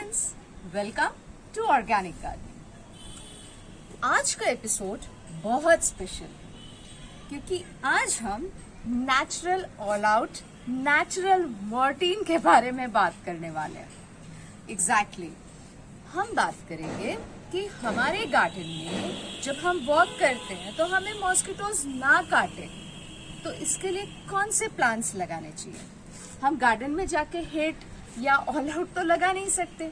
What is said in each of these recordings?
Friends, welcome to organic gardening. आज का episode बहुत स्पेशल है क्योंकि आज हम natural all out natural Mortein के बारे में बात करने वाले हैं। एग्जैक्टली हम बात करेंगे कि हमारे गार्डन में जब हम वॉक करते हैं तो हमें मॉस्किटोज ना काटे, तो इसके लिए कौन से प्लांट्स लगाने चाहिए। हम गार्डन में जाके हिट या ऑल आउट तो लगा नहीं सकते,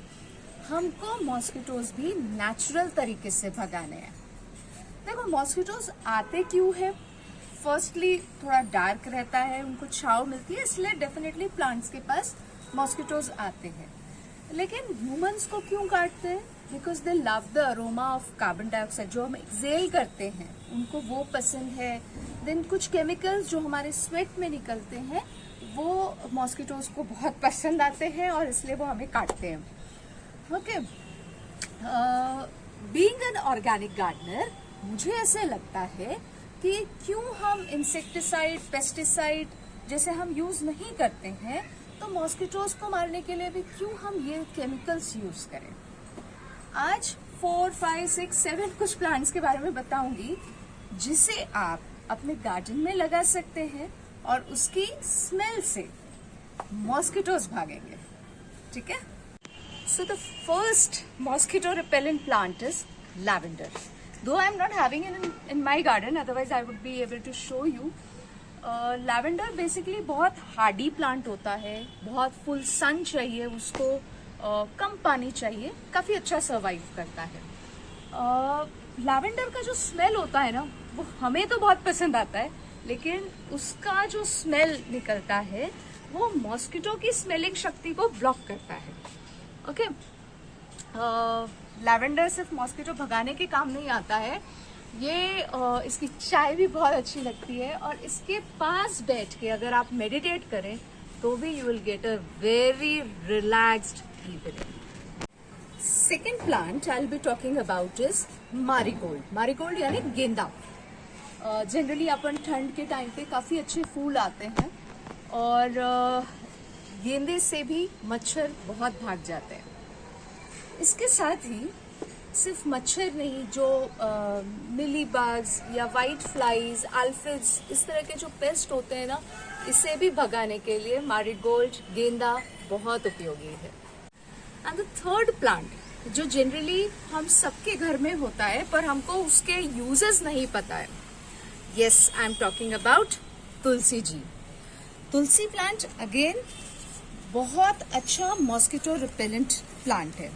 हमको मॉस्किटोज भी नेचुरल तरीके से भगाने हैं। देखो मॉस्किटोज आते क्यों है, फर्स्टली थोड़ा डार्क रहता है, उनको छांव मिलती है, इसलिए डेफिनेटली प्लांट्स के पास मॉस्किटोज आते हैं। लेकिन ह्यूमंस को क्यों काटते हैं? Because they love the aroma of carbon dioxide जो हम एक्सेल करते हैं, उनको वो पसंद है। देन कुछ केमिकल्स जो हमारे स्वेट में निकलते हैं वो मॉस्किटोज को बहुत पसंद आते हैं और इसलिए वो हमें काटते हैं। Okay, being an organic gardener मुझे ऐसे लगता है कि क्यों हम इंसेक्टिसाइड पेस्टिसाइड जैसे हम यूज नहीं करते हैं, तो मॉस्किटोज को मारने के लिए भी क्यों हम ये केमिकल्स यूज करें। आज 4, 5, 6, 7 कुछ प्लांट्स के बारे में बताऊंगी जिसे आप अपने गार्डन में लगा सकते हैं और उसकी स्मेल से मॉस्किटोज भागेंगे। ठीक है, so the first mosquito repellent plant is lavender. Though I am not having it in my garden, otherwise I would be able to show you. Lavender basically बहुत हार्डी प्लांट होता है, बहुत full सन चाहिए उसको, कम पानी चाहिए, काफी अच्छा सर्वाइव करता है। लैवेंडर का जो स्मेल होता है ना, वो हमें तो बहुत पसंद आता है, लेकिन उसका जो स्मेल निकलता है वो मॉस्किटो की स्मेलिंग शक्ति को ब्लॉक करता है। ओके, लैवेंडर सिर्फ मॉस्किटो भगाने के काम नहीं आता है, ये इसकी चाय भी बहुत अच्छी लगती है, और इसके पास बैठ के अगर आप मेडिटेट करें तो भी you will get a very relaxed evening. Second plant I will be talking about is marigold. Marigold यानी गेंदा। जनरली अपन ठंड के टाइम पे काफी अच्छे फूल आते हैं और गेंदे से भी मच्छर बहुत भाग जाते हैं। इसके साथ ही सिर्फ मच्छर नहीं, जो मिली बग्स या वाइट फ्लाइज, एल्फिड्स, इस तरह के जो पेस्ट होते हैं ना, इसे भी भगाने के लिए मैरीगोल्ड गेंदा बहुत उपयोगी है। एंड द थर्ड प्लांट जो जनरली हम सबके घर में होता है पर हमको उसके यूजेस नहीं पता है, yes, I am talking about tulsi ji. Tulsi plant again बहुत अच्छा मॉस्किटो रिपेलेंट प्लांट है।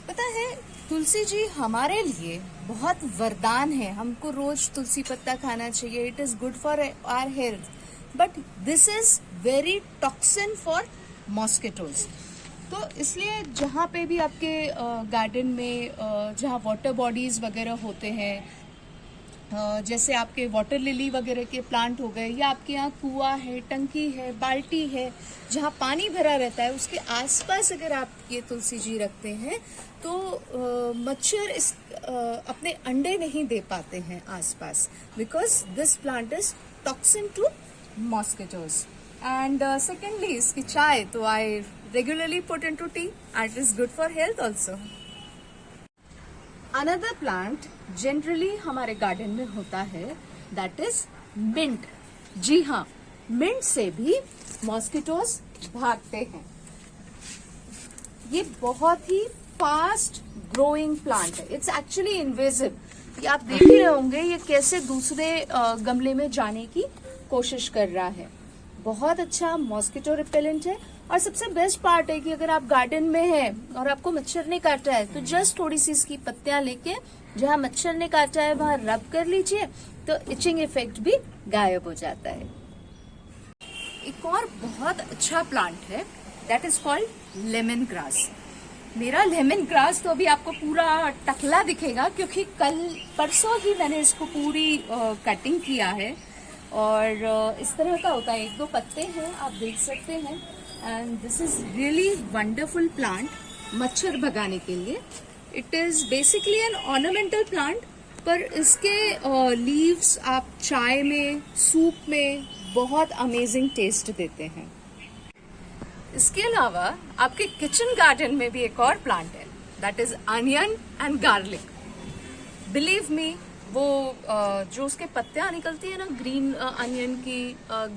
पता है, तुलसी जी हमारे लिए बहुत वरदान है। हमको रोज तुलसी पत्ता खाना चाहिए, it is good for our health, but this is very toxin for mosquitoes. तो इसलिए जहाँ पे भी आपके गार्डन में जहाँ वाटर बॉडीज वगैरह होते हैं, जैसे आपके वाटर लिली वगैरह के प्लांट हो गए, या आपके यहाँ कुआं है, टंकी है, बाल्टी है, जहाँ पानी भरा रहता है, उसके आसपास अगर आप ये तुलसी जी रखते हैं तो मच्छर अपने अंडे नहीं दे पाते हैं आसपास, because this plant is toxin to mosquitoes. And secondly इसकी चाय तो I regularly put into tea and it is good for health also. Another plant generally हमारे गार्डन में होता है, दैट इज मिंट। जी हाँ, मिंट से भी मॉस्किटोज भागते हैं। ये बहुत ही फास्ट ग्रोइंग प्लांट है, इट्स एक्चुअली इन्वेजिव। ये आप देख ही रहे होंगे ये कैसे दूसरे गमले में जाने की कोशिश कर रहा है। बहुत अच्छा मॉस्किटो रिपेलेंट है, और सबसे बेस्ट पार्ट है कि अगर आप गार्डन में हैं और आपको मच्छर ने काटा है तो जस्ट थोड़ी सी इसकी पत्तियां लेके जहां मच्छर ने काटा है वहां रब कर लीजिए, तो इचिंग इफेक्ट भी गायब हो जाता है। एक और बहुत अच्छा प्लांट है, that is called lemon grass. मेरा लेमन ग्रास तो अभी आपको पूरा टकला दिखेगा क्योंकि कल परसों ही मैंने इसको पूरी कटिंग किया है, और इस तरह का होता है, 1-2 पत्ते हैं, आप देख सकते हैं। And this is really wonderful plant मच्छर भगाने के लिए। It is basically an ornamental plant, पर इसके लीव्स आप चाय में, सूप में बहुत अमेजिंग टेस्ट देते हैं। इसके अलावा आपके किचन गार्डन में भी एक और प्लांट है, that is onion and garlic. Believe me, वो जो उसके पत्तियां निकलती है ना ग्रीन अनियन की,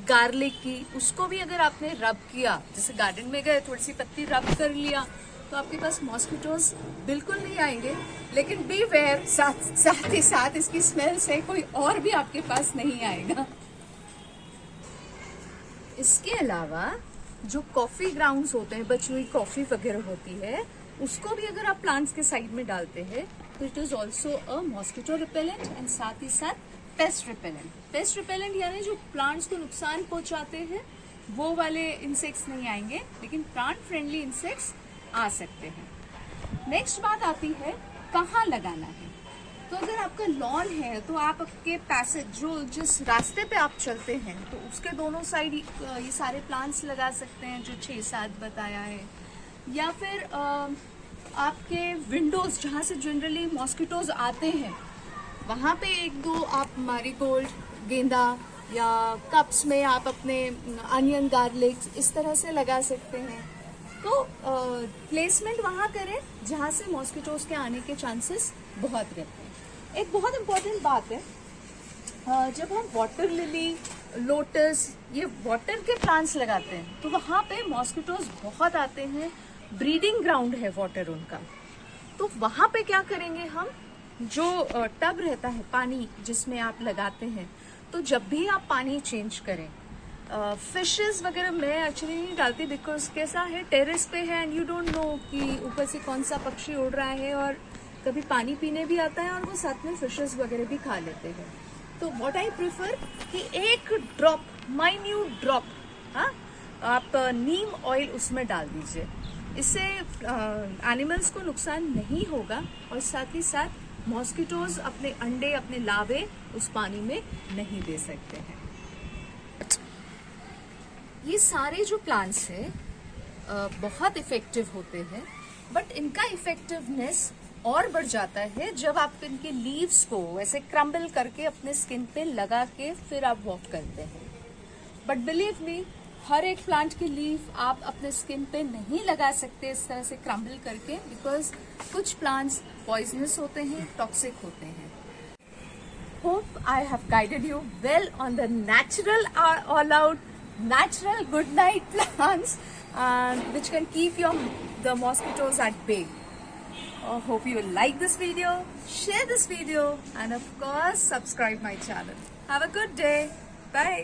गार्लिक की, उसको भी अगर आपने रब किया, जैसे गार्डन में गए थोड़ी सी पत्ती रब कर लिया, तो आपके पास मॉस्किटोज बिल्कुल नहीं आएंगे। लेकिन बी वेयर, साथ ही साथ इसकी स्मेल से कोई और भी आपके पास नहीं आएगा। इसके अलावा जो कॉफी ग्राउंड्स होते हैं, बची हुई कॉफी वगैरह होती है, उसको भी अगर आप प्लांट्स के साइड में डालते हैं तो it is also a mosquito repellent and साथ ही साथ पेस्ट रिपेलेंट। पेस्ट रिपेलेंट यानी जो प्लांट्स को नुकसान पहुंचाते हैं वो वाले इंसेक्ट्स नहीं आएंगे, लेकिन प्लांट फ्रेंडली इंसेक्ट्स आ सकते हैं। नेक्स्ट बात आती है कहाँ लगाना है। तो अगर आपका लॉन है तो आप आपके पैसेज, जो जिस रास्ते पे आप चलते हैं, तो उसके दोनों साइड ये सारे प्लांट्स लगा सकते हैं जो 6-7 बताया है। या फिर आपके विंडोज जहाँ से जनरली मॉस्किटोज आते हैं, वहाँ पे 1-2 आप मैरीगोल्ड, गेंदा या कप्स में आप अपने अनियन, गार्लिक इस तरह से लगा सकते हैं। तो प्लेसमेंट वहाँ करें जहाँ से मॉस्किटोज के आने के चांसेस बहुत रहते हैं। एक बहुत इम्पोर्टेंट बात है, जब हम वाटर लिली, लोटस, ये वाटर के प्लांट्स लगाते हैं तो वहाँ पे मॉस्किटोज बहुत आते हैं, ब्रीडिंग ग्राउंड है वाटर उनका। तो वहाँ पे क्या करेंगे हम, जो टब रहता है पानी जिसमें आप लगाते हैं, तो जब भी आप पानी चेंज करें, फिशेस वगैरह मैं एक्चुअली नहीं डालती, बिकॉज कैसा है, टेरेस पे है एंड यू डोंट नो कि ऊपर से कौन सा पक्षी उड़ रहा है, और कभी पानी पीने भी आता है और वो साथ में फिशेस वगैरह भी खा लेते हैं। तो व्हाट आई प्रिफर कि एक ड्रॉप, माइन्यूट ड्रॉप, हाँ, आप नीम ऑयल उसमें डाल दीजिए। इससे एनिमल्स को नुकसान नहीं होगा और साथ ही साथ मॉस्किटोज अपने अंडे, अपने लावे उस पानी में नहीं दे सकते हैं। ये सारे जो प्लांट्स हैं बहुत इफेक्टिव होते हैं, बट इनका इफेक्टिवनेस और बढ़ जाता है जब आप इनके लीव्स को ऐसे क्रम्बल करके अपने स्किन पे लगा के फिर आप वॉक करते हैं। बट बिलीव मी, हर एक प्लांट की लीफ आप अपने स्किन पे नहीं लगा सकते इस तरह से क्रम्बल करके, बिकॉज कुछ प्लांट्स पॉइजनस होते हैं, टॉक्सिक होते हैं। Hope I have guided you well on the natural, all out natural good night plants which can keep the mosquitoes at bay. Hope you like this video, share this video, and of course subscribe my channel. Have a good day. Bye.